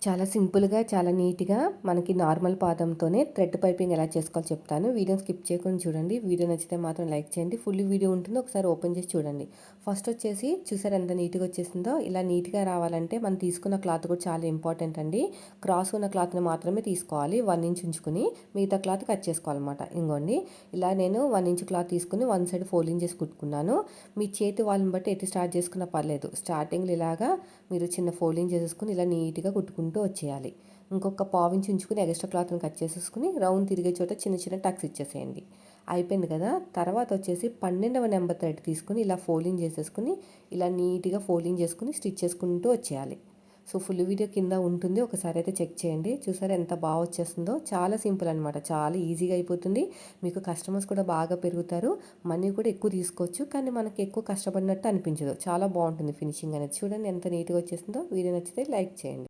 చాలా సింపుల్‌గా, చాలా నీట్‌గా మనకి నార్మల్ పాదంతోనే థ్రెడ్ పైపింగ్ ఎలా చేసుకోవాలో చెప్తాను. వీడియోని స్కిప్ చేయకుండా చూడండి. వీడియో నచ్చితే మాత్రం లైక్ చేయండి. ఫుల్ వీడియో ఉంటుంది. ఒకసారి ఓపెన్ చేసి చూడండి. ఫస్ట్ వచ్చేసి చూసారా ఎంత నీట్‌గా వచ్చేసిందో? ఇలా నీట్‌గా రావాలంటే మనం తీసుకున్న క్లాత్ కూడా చాలా ఇంపార్టెంట్ అండి. క్రాస్ ఉన్న క్లాత్‌ని మాత్రమే తీసుకోవాలి. 1 ఇంచ్ ఉంచుకొని మిగతా క్లాత్ కట్ చేసుకోవాలన్నమాట. ఇంగోండి ఇలా నేను 1 ఇంచ్ క్లాత్ తీసుకొని వన్ సైడ్ ఫోల్డింగ్ చేసి కుట్టుకున్నాను. మీ చేతి వాళ్ళని బట్టి ఎటు స్టార్ట్ చేసుకున్నా పర్లేదు. స్టార్టింగ్‌లో ఇలాగా మీరు చిన్న ఫోల్డింగ్ చేసేసుకొని ఇలా నీట్‌గా కుట్టుకుంటూ వచ్చేయాలి. ఇంకొక పావించి ఉంచుకుని ఎక్స్ట్రా క్లాత్ని కట్ చేసేసుకుని రౌండ్ తిరిగే చోట చిన్న చిన్న టక్స్ ఇచ్చేసేయండి. అయిపోయింది కదా. తర్వాత వచ్చేసి 12వ నెంబర్ థ్రెడ్ తీసుకుని ఇలా ఫోల్డింగ్ చేసేసుకుని ఇలా నీట్‌గా ఫోల్డింగ్ చేసుకుని స్టిచ్ చేసుకుంటూ వచ్చేయాలి. సో ఫుల్ వీడియో కింద ఉంటుంది. ఒకసారి అయితే చెక్ చేయండి. చూసారా ఎంత బాగా వచ్చేస్తుందో? చాలా సింపుల్ అనమాట. చాలా ఈజీగా అయిపోతుంది. మీకు కస్టమర్స్ కూడా బాగా పెరుగుతారు. మనీ కూడా ఎక్కువ తీసుకోవచ్చు. కానీ మనకి ఎక్కువ కష్టపడినట్టు అనిపించదు. చాలా బాగుంటుంది ఫినిషింగ్ అనేది. చూడండి ఎంత నీట్‌గా వచ్చేసిందో. వీడియో నచ్చితే లైక్ చేయండి.